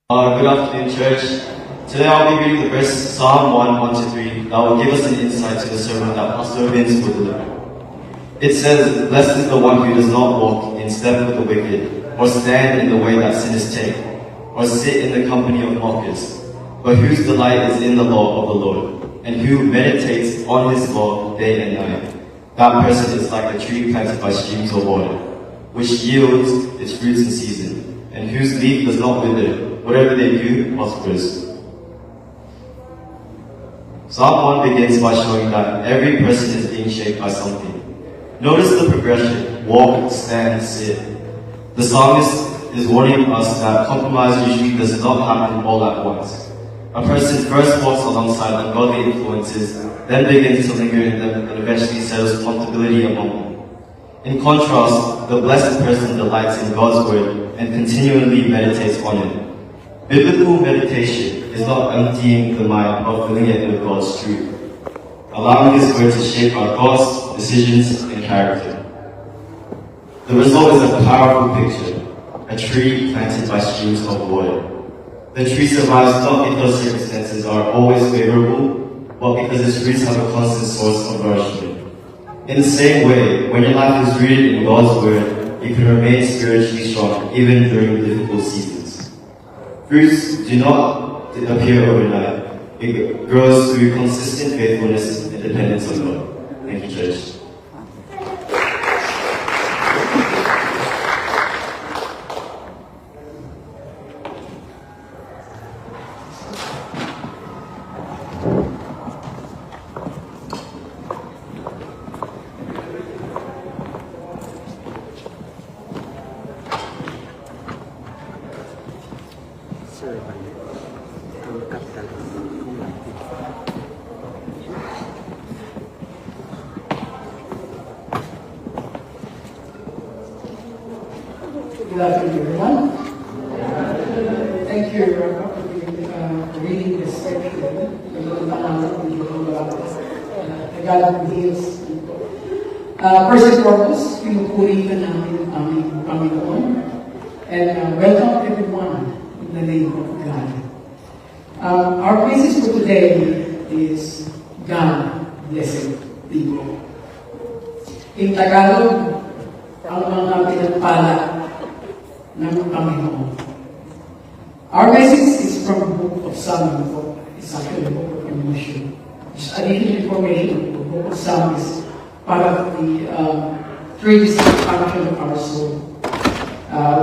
Good afternoon, church. Today I'll be reading the verse Psalm 1:1-3 that will give us an insight to the sermon that Pastor Vince will deliver. It says, "Blessed is the one who does not walk in step with the wicked, or stand in the way that sinners take, or sit in the company of mockers, but whose delight is in the law of the Lord, and who meditates on his law day and night. That person is like a tree planted by streams of water, which yields its fruits in season, and whose leaf does not wither. Whatever they do prospers." Psalm 1 begins by showing that every person is being shaped by something. Notice the progression: walk, stand, sit. The psalmist is warning us that compromise usually does not happen all at once. A person first walks alongside ungodly influences, then begins to linger in them, and eventually settles comfortability among them. In contrast, the blessed person delights in God's word and continually meditates on it. Biblical meditation is not emptying the mind, but filling it with God's truth, allowing His word to shape our thoughts, decisions, and character. The result is a powerful picture: a tree planted by streams of water. The tree survives not because circumstances are always favorable, but because its roots have a constant source of nourishment. In the same way, when your life is rooted in God's word, you can remain spiritually strong even during difficult seasons. Fruits do not appear overnight. It grows through consistent faithfulness and dependence on God. Thank you, church. Good afternoon, everyone. Thank you for reading this section. Tagalog Deals. First and foremost, pinupuri ka namin ang aming Panginoon. And welcome everyone in the name of God. Our message for today is God blessed people. In Tagalog, ang mga pinagpala ng Panginoon. Our message is from the book of Psalms. It's actually a book of emotion. Just additional information. The book of Psalms is part of the three distinct functions of our soul.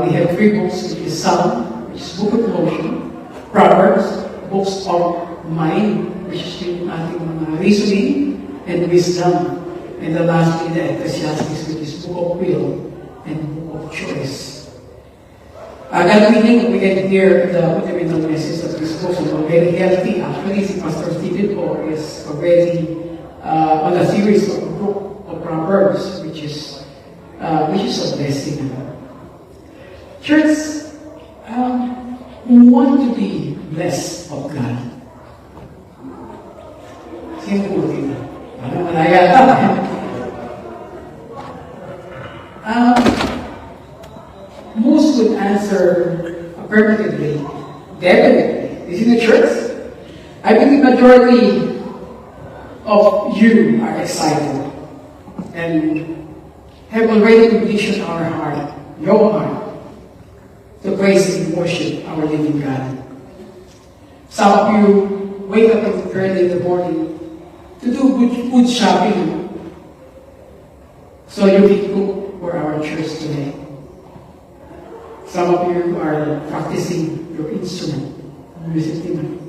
We have three books, which is Psalm, which is book of emotion, Proverbs, books of mind, which is yung ating mga reasoning and wisdom, and the lastly, the Ecclesiastes, which is book of will and book of choice. God willing, we can hear the fundamental message of this book. So very healthy. Actually, si Pastor Stephen Po is already on a series of book of Proverbs, which is a blessing. Church, we want to be blessed of God. Sino po dito? Malaya most would answer affirmatively, definitely. Is in the church? I believe majority of you are excited and have already conditioned our heart, your heart, to praise and worship our living God. Some of you wake up early in the morning to do good food shopping so you can cook for our church today. Some of you are practicing your instrument, music instrument.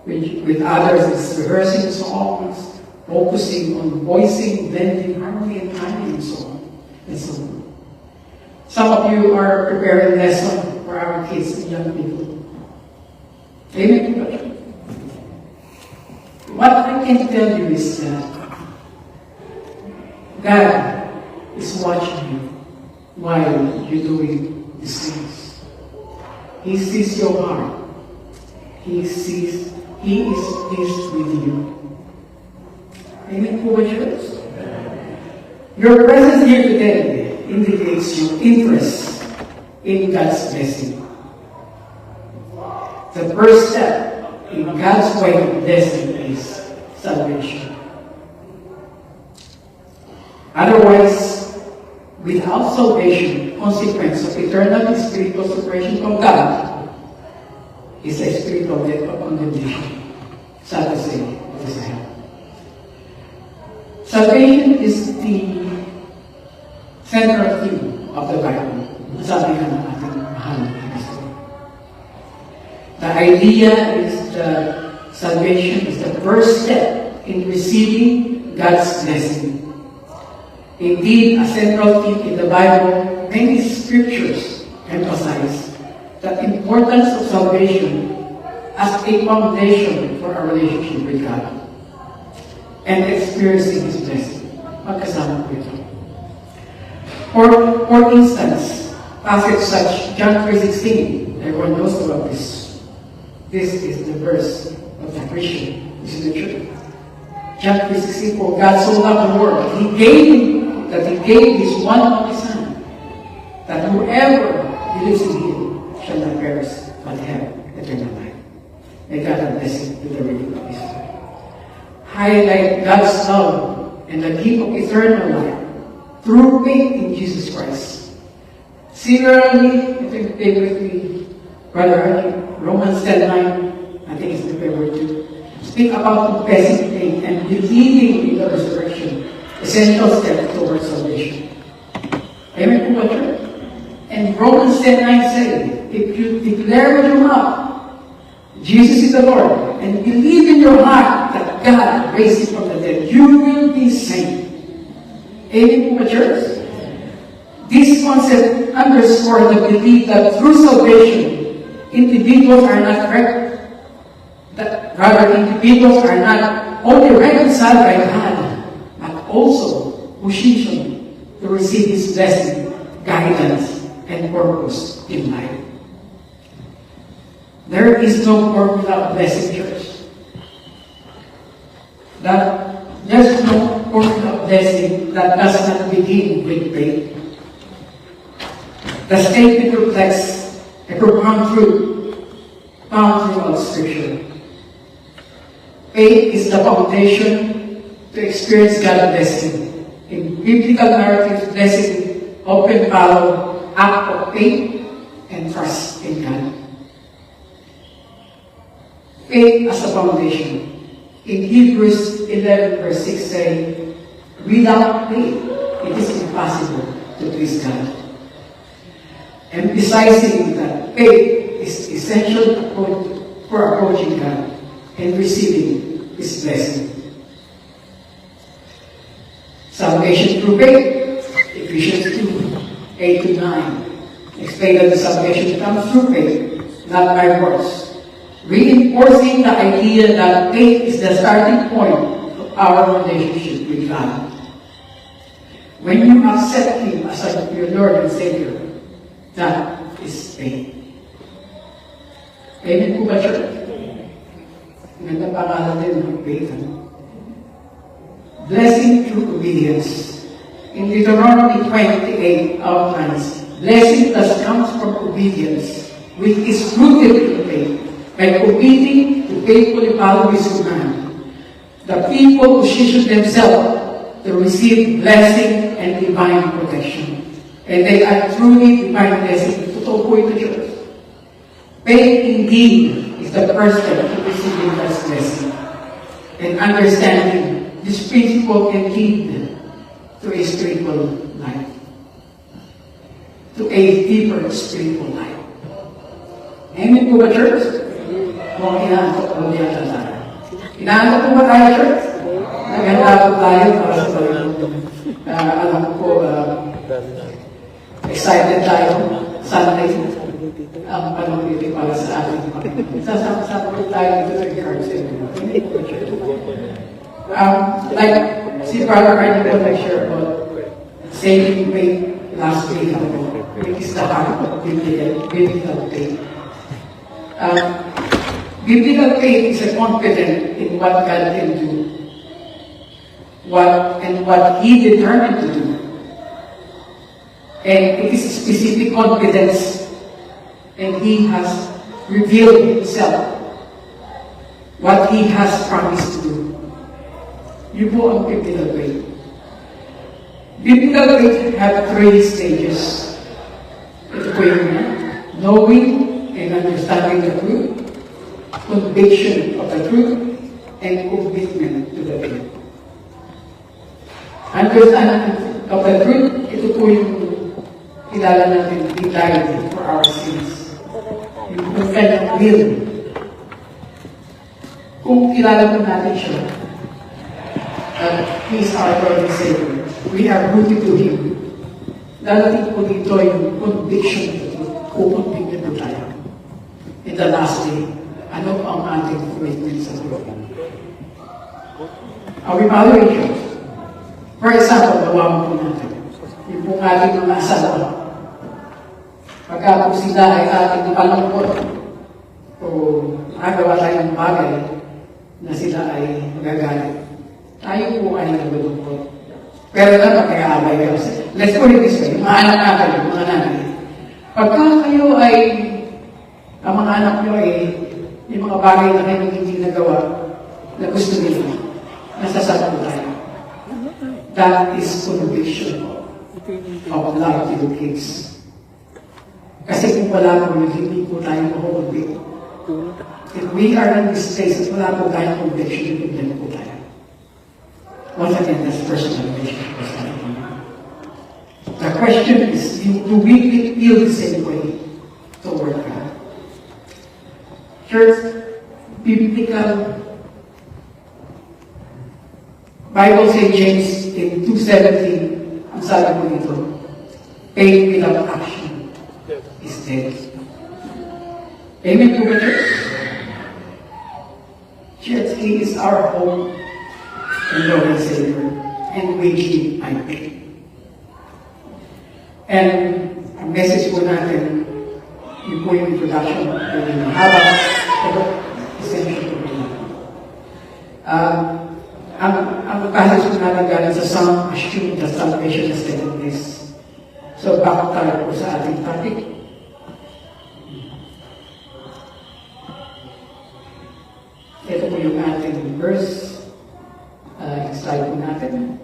With others, it's rehearsing songs, focusing on voicing, blending harmony and timing, and so on and so on. Some of you are preparing lessons for our kids and young people. Amen. What I can tell you is that God is watching you while you're doing these things. He sees your heart. He is pleased with you. Amen, church? Your presence here today indicates your interest in God's blessing. The first step in God's way of blessing is salvation. Otherwise, without salvation, consequence of eternal spiritual separation from God is a spiritual death of condemnation. Sad to say, it is a hell. Salvation is the central theme of the Bible. Sabi nga ng ating mahal na Kristo. The idea is that salvation is the first step in receiving God's blessing. Indeed, a central theme in the Bible, many scriptures emphasize the importance of salvation as a foundation for our relationship with God and experiencing His blessing. Magkasama po ito. For instance, passage such John 3:16, everyone knows about this. This is the verse of the Christian. This is the truth. John 3:16, for God so loved the world, He gave His one and only Son, that whoever believes in Him shall not perish, but have eternal life. May God have blessing with the reading of His word. Highlight God's love and the gift of eternal life through faith in Jesus Christ. Similarly, I think favorite Brother Arnie, Romans 10:9, I think it's the favorite too. Speak about confessing faith and believing in the resurrection, essential step towards salvation. Amen po ba, church? And Romans 10:9 say, if you declare with your mouth, Jesus is the Lord, and believe in your heart that God raised Him from the dead, you will be saved. Amen po ba, church? This concept underscores the belief that through salvation, individuals are not rather individuals are not only reconciled by God, but also positioned to receive His blessing, guidance, and purpose in life. There is no formula of blessing, church. There's no formula of blessing that does not begin with faith. The statement reflects a profound truth found throughout Scripture. Faith is the foundation to experience God's blessing. In biblical narratives, blessing often follow act of faith and trust in God. Faith as a foundation. In Hebrews 11 verse 6 say, without faith, it is impossible to please God. Emphasizing that faith is essential for approaching God and receiving His blessing. Salvation through faith, Ephesians 2:8-9, explain that the salvation comes through faith, not by works, reinforcing the idea that faith is the starting point of our relationship with God. When you accept Him as your Lord and Savior, that is faith. Amen po ba, church? Ganda pangalan din ng faith. Blessing through obedience. In Deuteronomy 28 outlines, blessing that comes from obedience, which is rooted in faith. By obeying to faithfully follow His command, the people position themselves to receive blessing and divine protection. And they are truly divine blessing. Totoo po ito, church. Faith indeed is the first step to receiving God's blessing. And understanding this principle can lead to a spiritual life. To a deeper spiritual life. Amen po ba, church? Kung inaantok po niya tayo. Inaantok po ba tayo, church? Naganda po tayo para sa Panginoon. Alam ko po, excited tayo. Sunday. Ang panahon ito para sa atin. Sasama-sama po tayo dito sa encourage sa inyo. Like, si Brother Arnie po nag-share about saving faith last week. It is the heart of biblical faith. Biblical faith is a confidence in what God can do, what He determined to do. And it is specific confidence, and He has reveal Himself, what He has promised to do. Yun po ang biblical faith. Biblical faith have 3 stages. Ito po yung knowing and understanding the truth, conviction of the truth, and commitment to the truth. Understanding of the truth, ito po yung kilala natin, He died for our sins. Yung kanyang will. Kung kilala po natin siya, He is our Lord and Savior, we are rooted to Him. Darating po dito yung conviction of the truth, kukonvict po tayo. In the last day, ano ang ating commitment sa Lord? Are we following Him? For example, gawa po natin. Yung pong ating mga asawa. Pagka po sila ay ating palangkot o nagawa tayo ng bagay na sila ay magagalit, tayo po ay naglulungkot. Pero dapat kaya-abay kayo. Let's put it this way, mga anak natin, mga nanay. Pagka kayo ay, ang mga anak nyo ay, yung mga bagay na kayo hindi nagawa, na gusto nila, nasasakot tayo. That is conviction of love to the kids. Kasi kung wala po yun, hindi po tayo makukonvict. If we are in this place, at wala po tayong conviction, hindi po tayo. Once again, that's personal relationship. The question is, do we feel the same way toward God? Church, biblical Bible says James in 2:17, ang sabi po dito, faith without action is dead. Amen po ba, church? Church, He is our home and Lord and Savior, and we keep by faith. And ang message po natin, yun po yung introduction, yung habang essential po natin. Ang passage po natin galing sa Psalm, assume that salvation has taken place. So, back tayo po sa ating topic. Ito po yung ating verse. Slide po natin.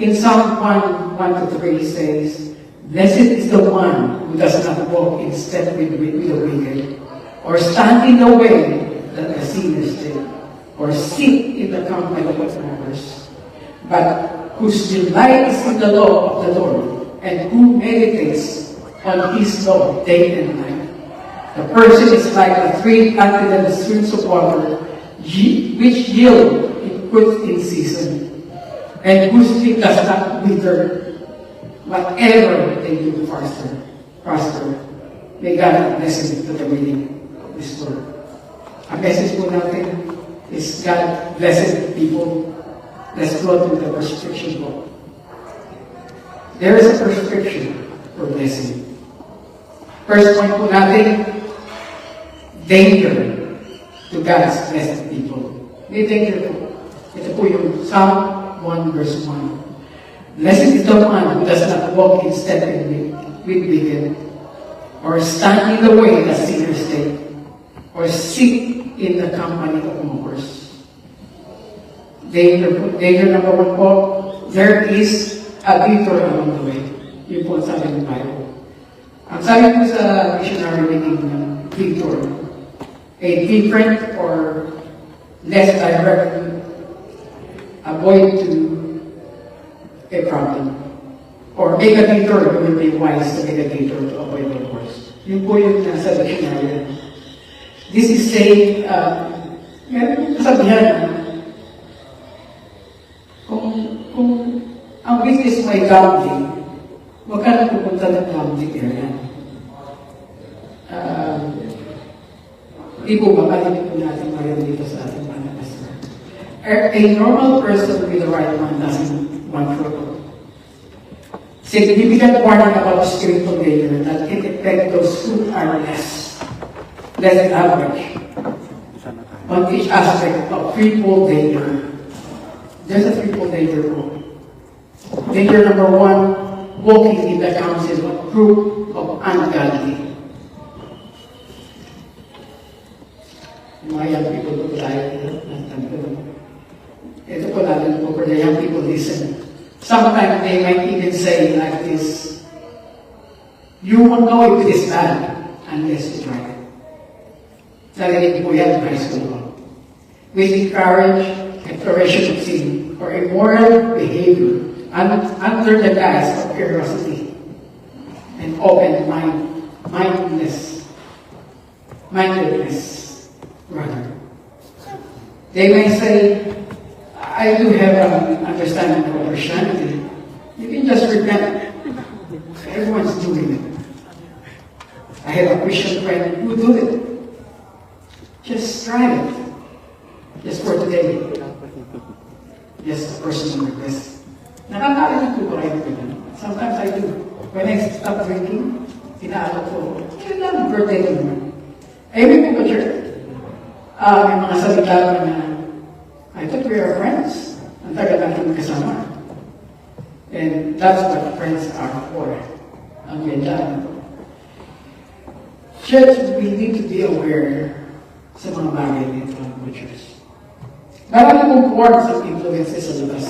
In Psalm 1:1-3 says, blessed is the one who does not walk in step with the wicked, or stand in the way that the sinners take, or sit in the company of mockers, but whose delight is in the law of the Lord, and who meditates on His law day and night. The person is like a tree planted in the streams of water, which yield its fruit in season, and whose leaf does not wither. Whatever they do prosper. May God bless it to the reading of this word. Ang message po natin is God blessed people. Let's go to the prescription book. There is a prescription for blessing. First point po natin, danger to God's blessed people. May danger po. Ito po yung Psalm 1 verse 1. Blessed is the one who does not walk in step with wicked, or stand in the way that sinners take, or sit in the company of mockers. Danger number 1 po, there is a detour along the way. Yun po ang sabi ng Bible. Ang sabi po sa dictionary meaning ng detour, a different or less direct avoid to a problem. Or make a detour, it will be wise to make a detour to avoid the course. Yun po yung nasa dictionary. This is saying, meron kasabihan na, kung ang business mo ay gambling, huwag ka na pupunta ng gambling area. Hindi po ba, palitin po natin ngayon dito sa ating mga pastor. A normal person with the right one doesn't want trouble. Significant warning about spiritual danger that can affect those who are less than average on each aspect of threefold danger. There's a threefold danger rule. Danger number 1, walking in the counsel of group of ungodly. Yung mga young people po tayo. Ito po natin po for the young people listen. Sometimes they might even say like this, you won't know if it is bad unless you try it. Narinig po yan in high school. We encourage exploration of sin or immoral behavior under the guise of curiosity and open mindedness, rather. They may say, I do have an understanding of Christianity. You can just repent. Everyone's doing it. I have a Christian friend who do it. Just try it. Just for today. Just a personal request. Nakakalimutan ko ba kayo ito? Sometimes I do. When I stop drinking, inaalok ko, kailan birthday ko naman? Amen po ba, church? May mga salita na I thought we are friends. Ang tagal natin kasama. And that's what friends are for. Ang ganda. Church, we need to be aware sa mga bagay nito ng cultures. Marami pong forms of influences sa labas.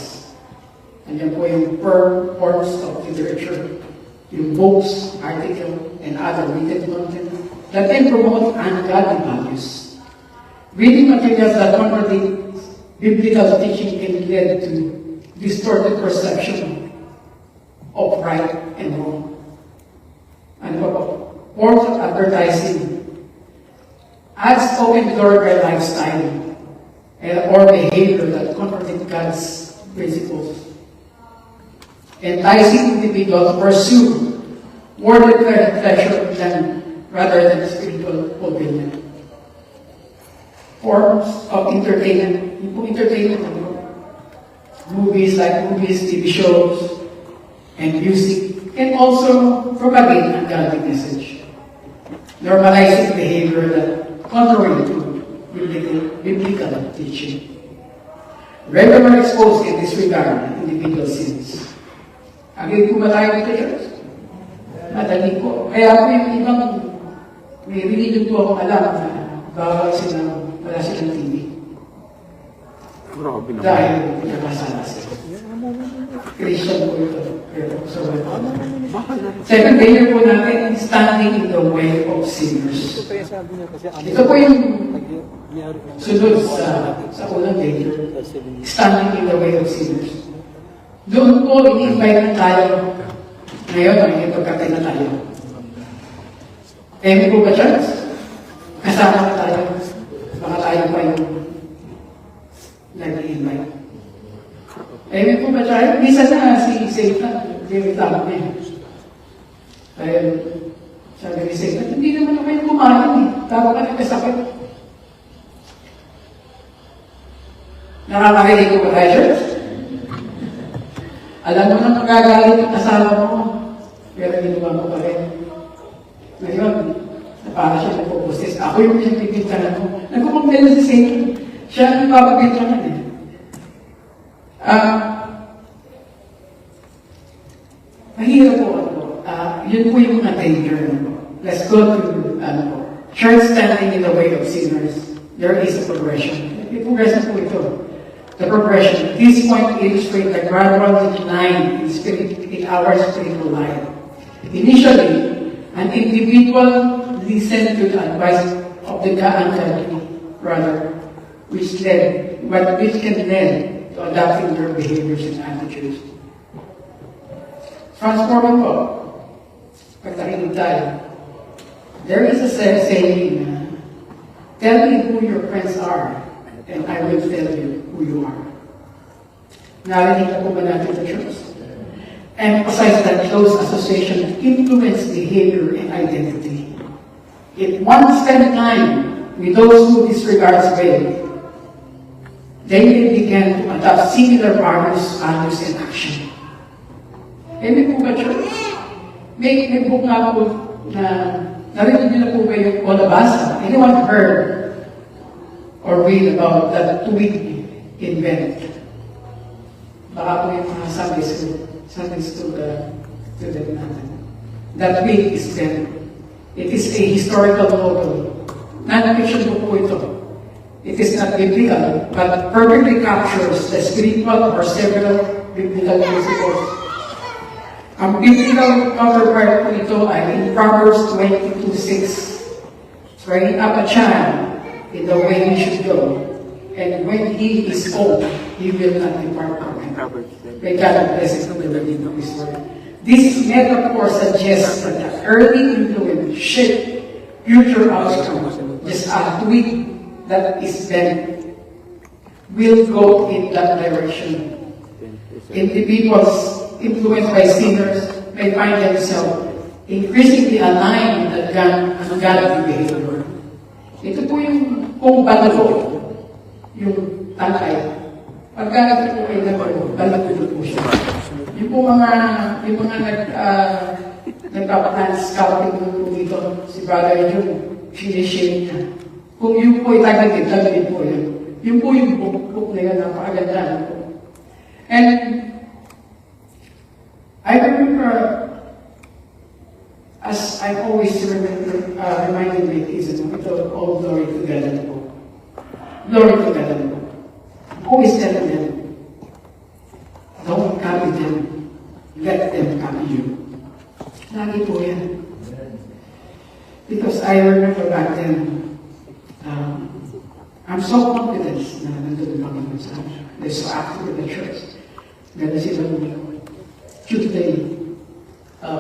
Andiyan po yung forms of literature, yung books, article, and other written content that can promote ungodly values. Reading materials that contradict biblical teaching can lead to distorted perception of right and wrong. And forms of advertising ads open the door to lifestyle or behavior that contradict God's principles. Enticing individuals to pursue worldly pleasure rather than spiritual fulfillment. Forms of entertainment, movies, TV shows, and music, and also propagate a godly message. Normalizing behavior that contrary to biblical teaching. Regular exposed in this regard individual sins. Agad po ba tayo dito, church? Madali po. Kaya po yung ibang, may religion po akong alam na bawal sila, wala silang TV. Dahil pinakasala sila. Christian po ito. Second danger po natin, standing in the way of sinners. Ito po yung sunod sa unang danger, standing in the way of sinners. Doon po, ini-invite tayo. Ngayon, makikipagkatay na tayo. Emi po ba, church? Kasama na tayo. Baka tayo pa yung nag-invite. Emi po ba, church? Minsan na si Satan, tinitawag niya. Dahil, sabi ni Satan, hindi naman ako yung kumain eh. Tawag ka nagkasakit. Nakakarinig ko ba tayo, church? Alam mo na magagalit yung kasama mo, pero ginawa mo pa rin. Ngayon, para siya nagpo-process. Ako yung pinagpipintahan mo. Nagkukumpel na si Satan. Siya ang papapintahan eh. Mahirap po yun po yung mga danger. Let's go to church standing in the way of sinners. There is a progression. May progression po ito. The progression. At this point illustrates the gradual decline in our spiritual life. Initially, an individual listened to the advice of the ungodly, rather, which can lead to adopting their behaviors and attitudes. Transforming po. Pagtakinig tayo. There is a saying, tell me who your friends are, and I will tell you who you are. Narinig na po ba natin sa church? Emphasize that close association influence behavior and identity. If one spend time with those who disregard faith, they will begin to adopt similar values and action. May po ba, church? May book nga po na narinig niyo na po ba yung o nabasa? Anyone heard or read about that twig invent? Baka po yung mga Sunday school student natin. That twig is dead. It is a historical novel. Non-fiction book po ito. It is not biblical, but perfectly captures the spiritual or several biblical principles. Ang biblical counterpart po ito ay in Proverbs 22:6. Train up a child in the way he should go, and when he is old, he will not depart from it. May God bless the reading of His word. This metaphor suggests that the early influence shape future outcomes, just a tweet that is bent will go in that direction. Individuals influenced by sinners may find themselves increasingly aligned with ungodly behavior. Ito po yung kung bago yung tangkay. Pagka ito po ay bago po siya. Yung mga nagpapatan-scouting po dito, si Brother Jun, sinishame niya. Kung yun po ay tagagid po yun. Yun po yung book na yun, napakaganda po. And I remember, as I always reminded my kids, ito, all glory to God po. Glory to God po. Always telling them, don't copy them, let them copy you. Lagi po yan. Because I remember back then, I'm so confident na nandun kami sa they're so active in the church. Ganda silang Tuesday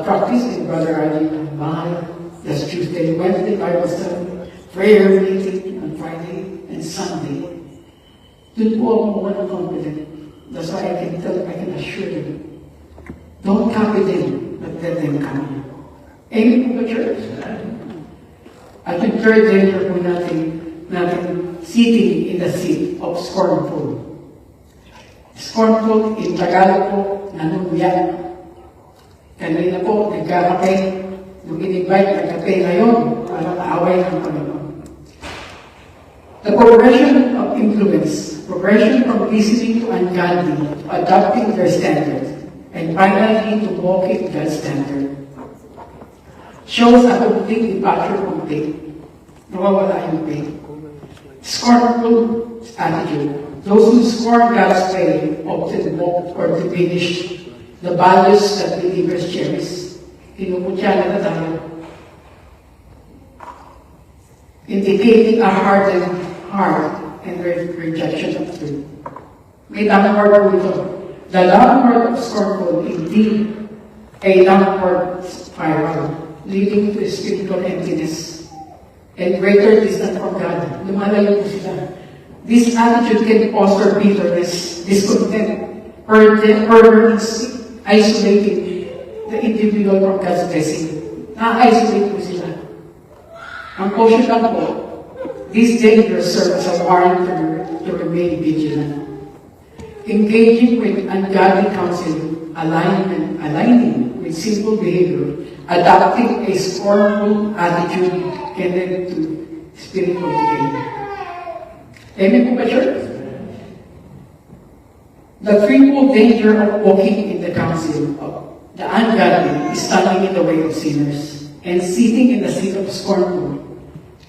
practice in Brother Ali Bahay. That's Tuesday, Wednesday, Bible study, prayer meeting on Friday and Sunday. Dun po ako walang confident. That's why I can assure them. Don't copy them, but let them copy you. Amen po ba, church? At yung third danger po natin sitting in the seat of scornful. Scornful in Tagalog po, nanunyan. Kanina po, nagkakape, nung in-invite nagkape ngayon, para maaway ng Panginoon. The progression of influence, progression from listening to ungodly, to adopting their standards, and finally to walking God's standard, shows a complete departure from faith. Nawawala yung faith. Scornful attitude. Those who scorn God's way often mock or diminish the values that believers cherish. Pinuputya na tayo. Indicating a hardened heart and rejection of truth. May downward po ito. The downward of scornful indeed a downward spiral leading to spiritual emptiness and greater distance from God. Lumalayo po sila. This attitude can foster bitterness, discontent, permanence, isolating the individual from God's blessing. Na-isolate po sila. Ang caution lang po, these dangers serve as a warning to remain vigilant. Engaging with ungodly counsel, aligning with sinful behavior, adopting a scornful attitude can lead to spiritual decay. Amen po ba, church? The threefold danger of walking in the counsel of the ungodly is standing in the way of sinners and sitting in the seat of scornful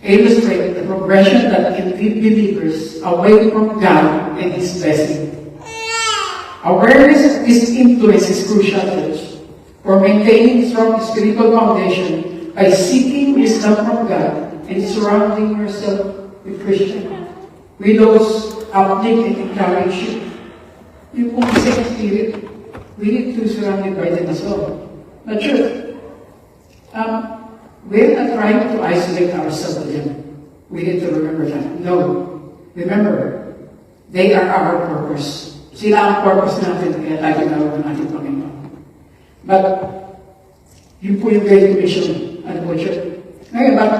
illustrate the progression that can lead believers away from God and His blessing. Awareness of this influence is crucial for maintaining strong spiritual foundation by seeking wisdom from God and surrounding yourself with Christians. With those uplift and encourage you. Yung pong same spirit, we need to surround it by them as well. But sure, we're not trying to isolate ourselves with them. We need to remember that. No. Remember, they are our purpose. Sila ang purpose natin, kaya lagi naroon natin Panginoon. But, yun po yung Great Commission. Ano po, sure? Ngayon, but,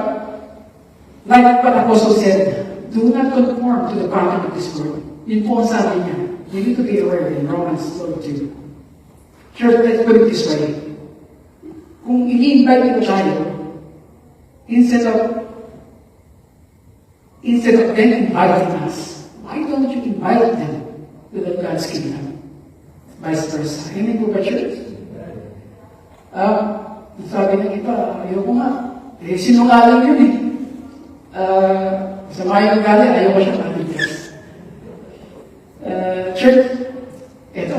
like what Apostle said, do not conform to the pattern of this world. Yun po ang sabi niya. You need to be aware in Romans 12:2. Church, let's put it this way. Kung i-invite mo tayo, instead of them inviting us, why don't you invite them to the God's kingdom? Vice versa. Amen po ba, church? Sabi ng iba, ayoko nga. Sinungaling yun eh. Masama yung ugali, ayaw ko siya mag-address. Church, ito,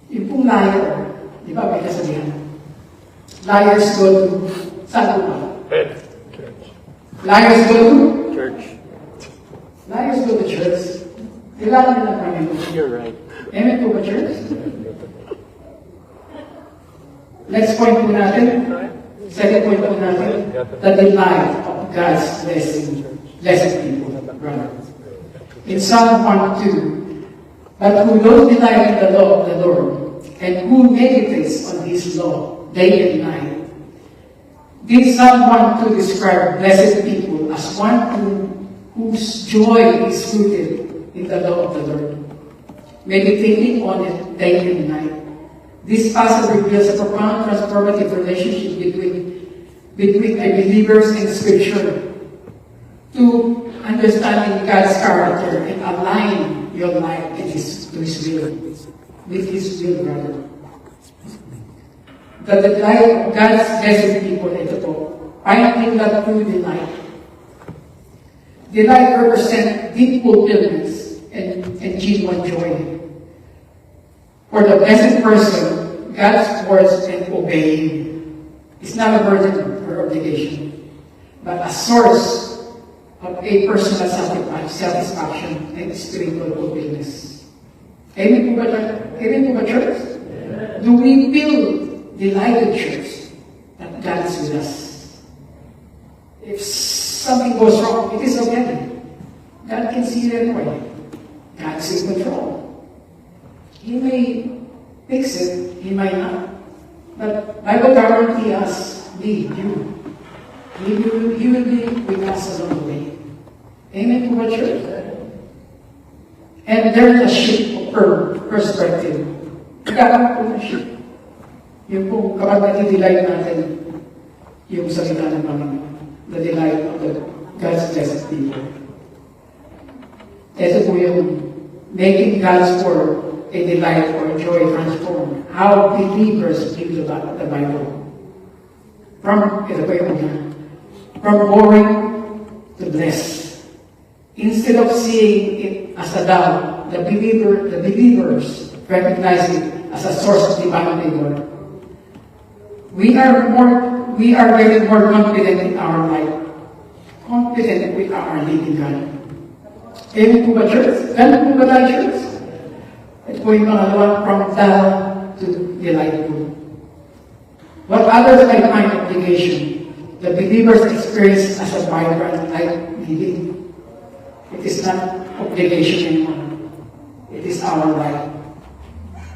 yung pong liar, di ba may kasabihan? Liars go to, saan po ba? Liars go to? Church. Liars go to church. Kailangan nila ng Panginoon. You're right. Amen po ba, church? Next point po natin. Second point po natin. The delight of God's blessing. Blessed people, brother. In Psalm 1:2, but who don't delight in the law of the Lord, and who meditates on His law day and night. Did Psalm 1:2 describe blessed people as one whose joy is rooted in the law of the Lord, meditating on it day and night. This passage reveals a profound transformative relationship between the believers in Scripture to understanding God's character and align your life to His will, with His will, brother. The delight of God's blessed people, ito po, finding that true delight. Delight represents deep fulfillment and genuine joy. For the blessed person, God's words and obeying is not a burden or obligation, but a source of a personal satisfaction and spiritual fulfillment. Amen po ba, church? Do we feel delighted, church, that God is with us? If something goes wrong, it is okay. God can see it anyway. God is in control. He may fix it, He might not. But Bible guarantee us, me, you. He will be with us along the way. Amen to what, church? And there's a shift of perspective. Kaya po na shift. Yung po, kapag nag-delight natin yung salita ng Panginoon, the delight of God's blessed people. Ito po yung making God's word a delight or joy transform how believers view the Bible. From boring to blessed. Instead of seeing it as a doubt, the believers recognize it as a source of divine favor. We are getting more confident in our life, confident with our living God. Amen po ba, church? Ganun po ba tayo, church? Ito po yung pangalawa, from doubt to delightful. What others might find obligation, the believers experience as a vibrant life living. It is not obligation anymore. It is our right.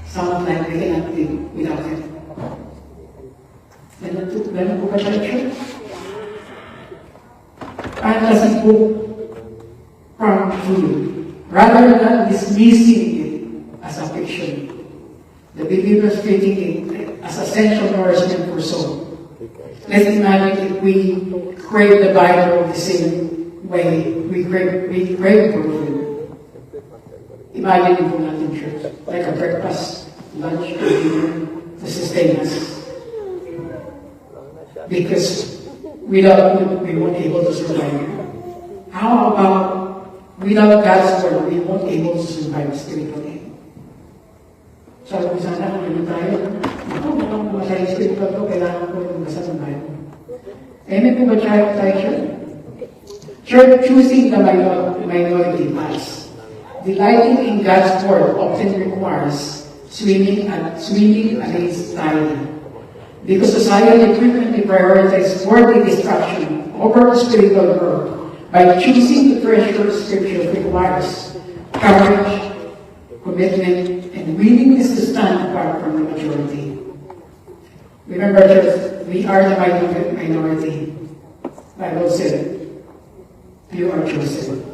Someone like we cannot live without it. Ganun po ba tayo, church? Fantasy book from food, rather than dismissing it as a fiction. The believers treating it as essential nourishment for soul. Let's imagine if we crave the Bible the same way we crave for food. Imagine po natin, church, like a breakfast, lunch, or dinner to sustain us. Because without food, we won't be able to survive. How about without God's word, we won't be able to survive spiritually? Sabi ko sana, kung ano tayo, mukhang masaya spiritual ko, kailangan ko yung basa ng Bible. Amen po ba tayo, church? Church choosing the minority path. Delighting in God's word often requires swimming against tide. Because society frequently prioritizes worldly distraction over spiritual growth, by choosing to treasure Scripture requires courage, commitment, and willingness to stand apart from the majority. Remember, church, we are the minority. Bible said, you are chosen.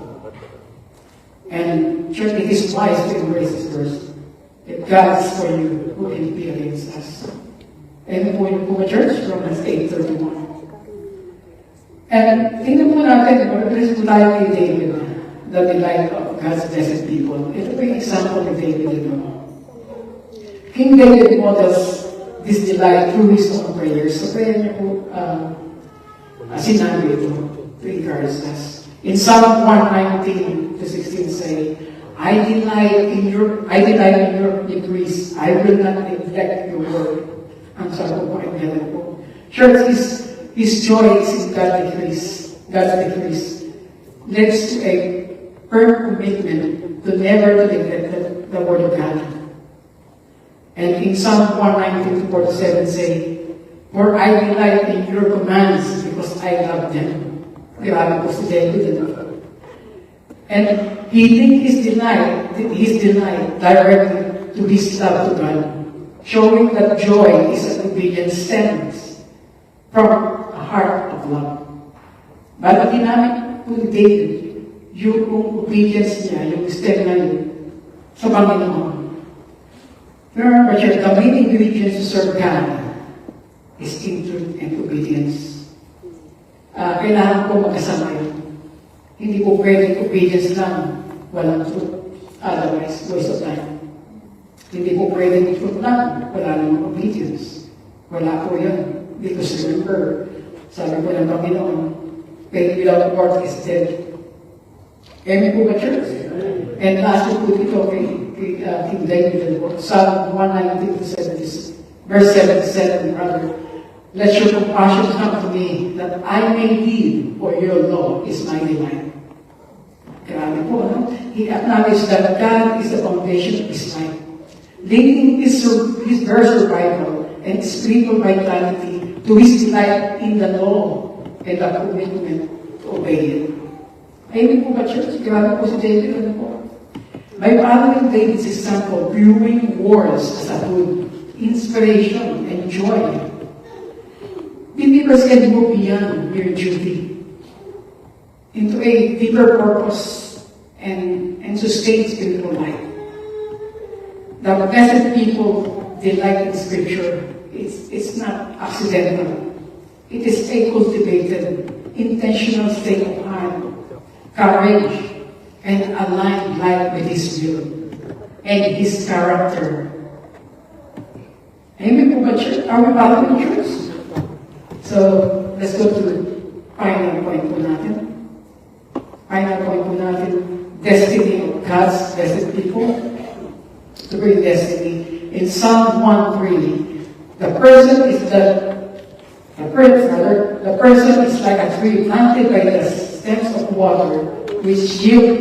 And church, it is wise to embrace this verse. If God is for you, who can be against us? And po yung church, Romans 8:31. And tingnan po natin, mag-address po tayo kay David, the delight of God's blessed people. Ito po yung example ni David. King David models this delight through his own prayers. So kaya niya po sinabi ito to encourage us. In Psalm 119 to 16 say, I delight in your decrees. I will not neglect your word. Ang sabi ko, kaibigan ko. Church, his joy is in God's decrees. Leads to a firm commitment to never neglect the word of God. And in Psalm 119 to 47 say, for I delight in your commands because I love them. Grabe po si David. And he linked his delight directly to his love to God, showing that joy is an obedience stems from a heart of love. Bago ginamit po ni David yung obedience niya, yung step na yun, sa Panginoon. Remember, church, the main ingredients to serve God is in truth and obedience. Kailangan po magkasama yun. Hindi po pwedeng obedience lang, walang truth. Otherwise, waste of time. Hindi po pwedeng truth lang, wala namang obedience. Wala po yan. Because remember, sabi po ng Panginoon, faith without work is dead. Amen po ba, church? And lastly po dito kay King David, Psalm 119 to 70, verse 77, rather, let your compassion come to me, that I may live, for your law is my delight. Grabe po, no? He acknowledged that God is the foundation of his life, linking his very survival and spiritual vitality to his delight in the law and the commitment to obey it. Amen po ba, church? Grabe po si David, ano po? By following David's example, viewing wars as a good inspiration and joy, believers can move beyond mere duty into a deeper purpose and sustain spiritual life. The blessed people delight in Scripture. It's not accidental. It is a cultivated, intentional state of heart, courage, and aligned life with His will and His character. Amen po ba, church? Are we following church? So, let's go to the final point po natin. Final point po natin, destiny of God's blessed people. To bring destiny. In Psalm 1:3, the person is like a tree planted by the stems of water, which yield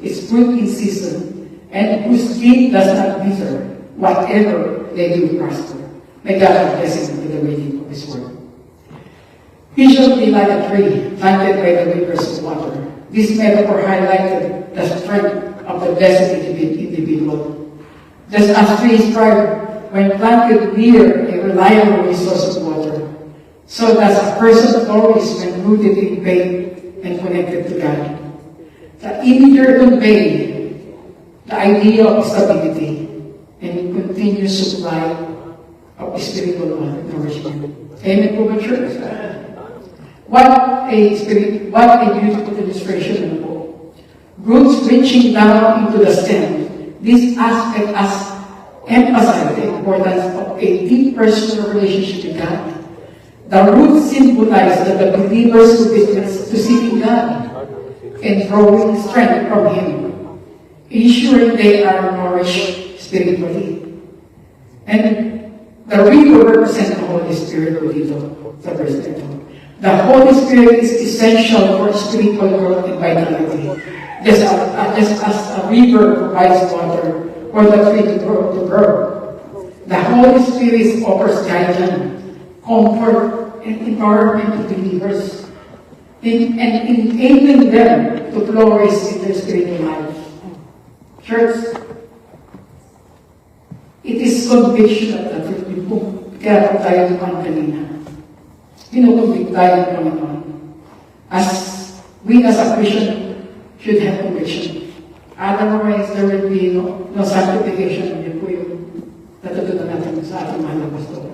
its fruit in season, and whose leaf does not wither. Whatever they do prosper. May God bless him with the reading of His word. He shall be like a tree planted by the rivers of water. This metaphor highlighted the strength of the blessed individual. Just as trees thrive when planted near a reliable resource of water, so does a person flourish when rooted in faith and connected to God. The imager convey the idea of stability and continuous supply of spiritual nourishment. Amen po ba, church? What a beautiful illustration po. Roots reaching down into the stem. This aspect emphasizes the importance of a deep personal relationship with God. The roots symbolize that the believer's commitment to seeking God and drawing strength from Him, ensuring they are nourished spiritually. And the river represents the Holy Spirit dito sa verse na ito. The Holy Spirit is essential for spiritual growth and vitality. Just as a river provides water for the tree to grow. The Holy Spirit offers guidance, comfort, and empowerment to believers, and enabling them to flourish in their spiritual life. Church, it is conviction of the truth. Kaya po tayo naman kanina. Kinukumbig tayo ng Panginoon. We as a Christian should have conviction. Otherwise, there will be no sanctification. Yun po yung natutunan natin sa ating mahal na pastor.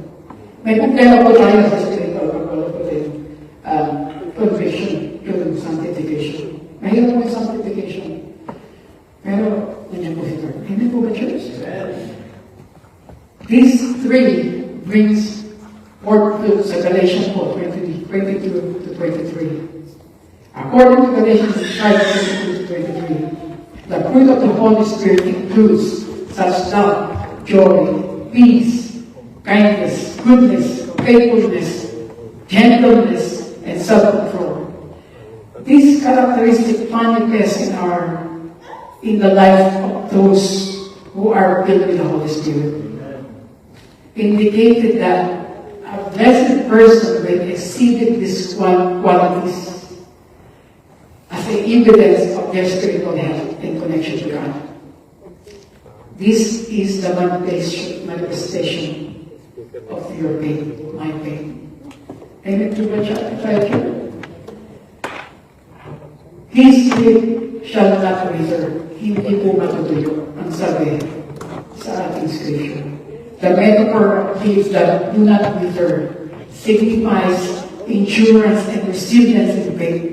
May problema po tayo sa spiritual pagkala po tayo. Conviction to sanctification. Mahirap po yung sanctification. Pero, nandiyan po si Lord. Hindi po ba, church? These three brings forth fruit sa Galatians 4:22 to 23. According to Galatians 5:22-23, the fruit of the Holy Spirit includes such love, joy, peace, kindness, goodness, faithfulness, gentleness, and self-control. These characteristics manifest in the life of those who are filled with the Holy Spirit, indicated that a blessed person will exceed these qualities as an evidence of their spiritual health and connection to God. This is the manifestation of your faith, my faith. Amen to God, chapter. His faith shall not wither. Hindi po matutuyo ang sabi sa ating scripture. The metaphor of gifts that do not wither signifies endurance and resilience in faith.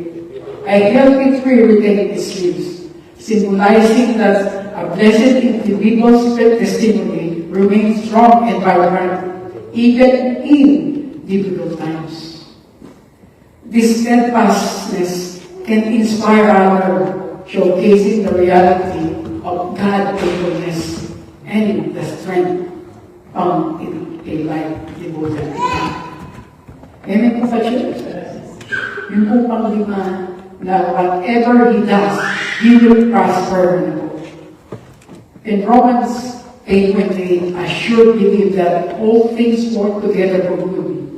A healthy tree retains its leaves, symbolizing that a blessed individual's testimony remains strong and vibrant even in difficult times. This steadfastness can inspire others, showcasing the reality of God's faithfulness and the strength found in a life devoted to God. Amen po sa church? Yung po panglima na whatever he does, he will prosper. In Romans 8:28, I sure believe that all things work together for good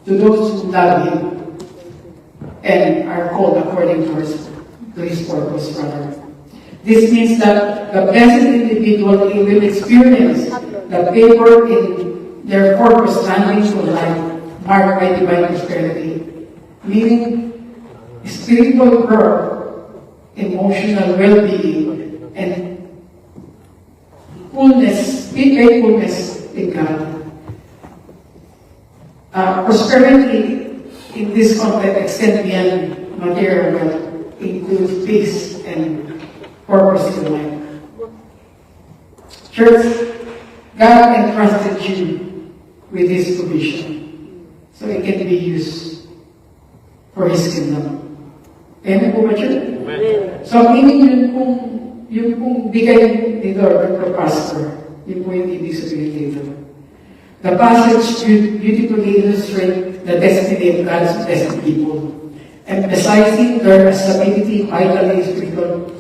to those who love him and are called according to his purpose, rather. This means that the blessed individual will experience the favor in their purpose landing to life marked by divine prosperity, meaning spiritual growth, emotional well-being, and faithfulness in God. Prosperity in this context extends beyond material wealth, includes peace and purpose in life. Church, God entrusted you with His provision, so it can be used for His kingdom. Amen po ba, church? So, meaning yung pong bigay ni Lord for prosper, yun po yung ibig sabihin dito. The passage beautifully illustrates the destiny of God's blessed people, emphasizing their stability, vitality, spiritual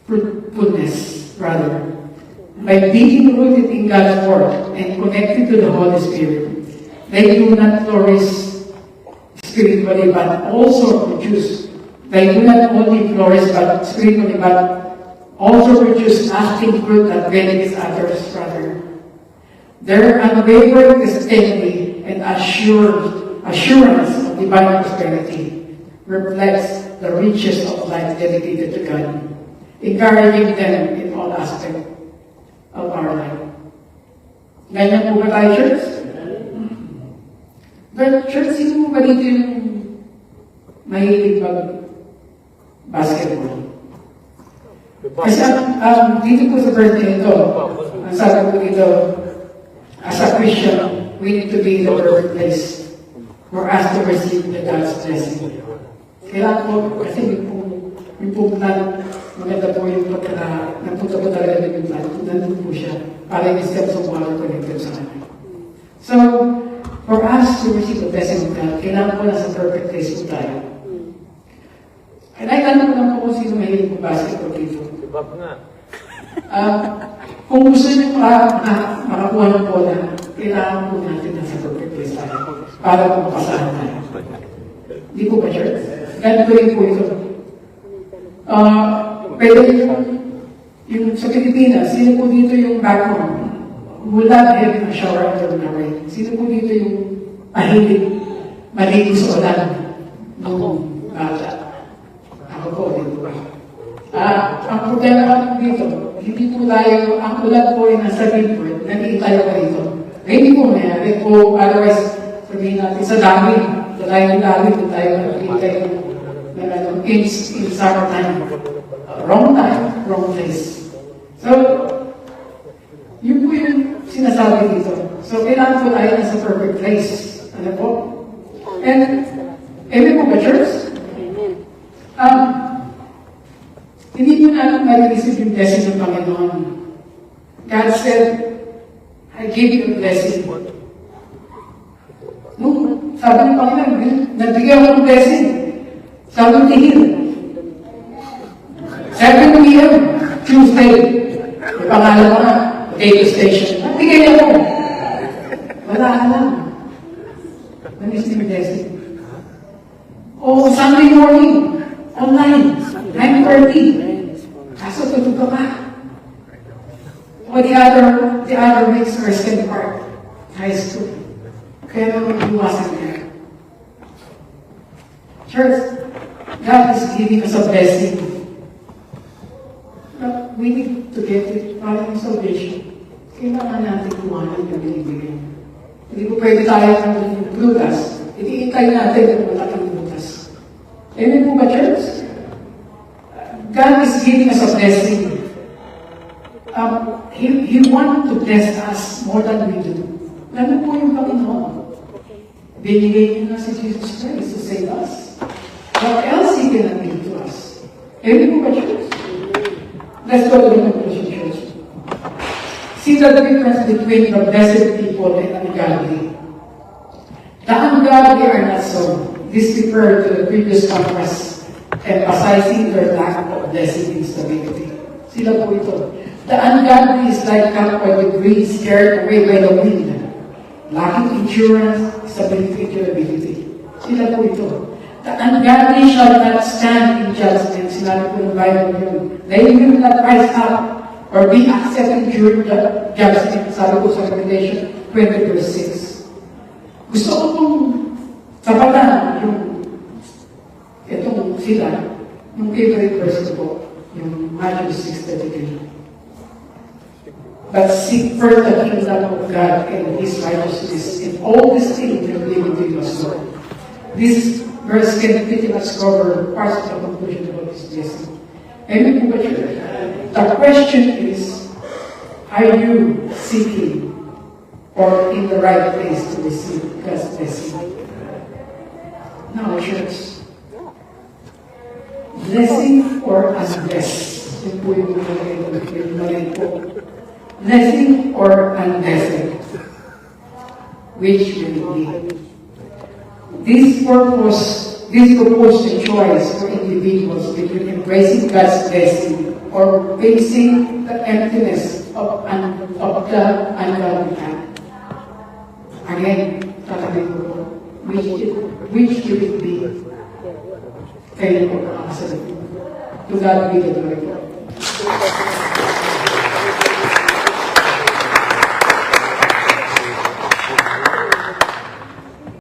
fruitfulness, rather. By being rooted in God's Word and connected to the Holy Spirit, they do not flourish spiritually, but also produce. They do not only flourish but spiritually, but also produce lasting fruit that benefits others, rather. Their unwavering testimony and assurance of divine prosperity reflects the riches of life dedicated to God, encouraging them in all aspects of our life. Ganyan po ba tayo, church? But church, sino mo ba dito yung mahilig mag-basketball? Kasi dito po sa birthday ito, ang sabi ko dito, as a Christian, we need to be in the perfect place for us to receive the God's blessing. Kailangan po, kasi yung po plan, maganda po yung pagka, nagpunta po talaga yung plan, nandun po siya, para yung steps of water connected sa kanya. So, for us to receive the blessing of God, kailangan po nasa perfect place po tayo. And I tanong ko lang po kung sino mahilig po basketball dito. Kung gusto niyo makakuha ng bola, kailangan po natin nasa perfect place tayo para po mapasahan tayo. Hindi po ba, church? Ganito rin po ito. Pwede yung sa Pilipinas, sino po dito yung background? Wala having a shower after the rain. Sino po dito yung mahilig maligo sa ulan nung bata? Ako po, dito ba? Ang problema po dito, hindi po tayo, ang ulan po ay nasa Billboard, naging tayo pa dito. Hindi po mayari po, otherwise, sabihin natin, sa dami, sa tayo ng dami, kung tayo nakikita in summertime. Wrong time, wrong place. So, yun po yung sinasabi dito. So, kailangan po tayo nasa perfect place. Ano po? And, Amen po ba, church? Hindi mo na marinisip yung blessing ng Panginoon. God said, I give you a blessing. Nung sabi ng Panginoon, nagbigay ako ng blessing. Sabi ng Tingin, 7 p.m. Tuesday, may pangalan ko na, potato station. Nagbigay ako. Wala lang. Manis yung blessing. O Sunday morning, online, 9:30. Kaso tulog ka pa. O the other weeks are still part, high school. Kaya naman iwasan niya. Church, God is giving us a blessing. But we need to get it para yung salvation. Kailangan natin kumanan yung binibigyan. Hindi po pwede tayo ng butas. Itiintay natin yung malaking butas. Amen po ba, church? God is giving us a blessing. He wants to bless us more than we do. Ano po yung Panginoon? Binigay niya na si Jesus Christ to save us. What else He cannot give to us? Amen po ba, church? Let's go to the conclusion, church. See the difference between the blessed people and the ungodly. The ungodly are not so. This referred to the previous contrast, emphasizing their lack of blessing and stability. Sila po ito. The ungodly is like copper debris scared away by the wind, lacking insurance, stability, durability. Sila po ito. The ungodly shall not stand in judgment. Sinabi po ng Bible yun. They will not rise up or be accepted during the judgment. Sabi po sa Revelation 20 verse 6. Gusto ko pong sapatan yung itong sila, yung favorite verse po, yung Matthew 6:33. But seek first the kingdom of God and His righteousness, and all these things will be given to you as well. This verse can pretty much cover parts of the conclusion of this lesson. Amen po ba, church? The question is, are you seeking or in the right place to receive God's blessing? Now, church, blessing or unblessed? Yun po yung malay po. Blessing or unblessed? Which will it be? This proposed choice for individuals between embracing God's blessing or facing the emptiness of the ungodly path. Again, tatabi ko, which will it be? Kayo po makakasalit. To God be the glory.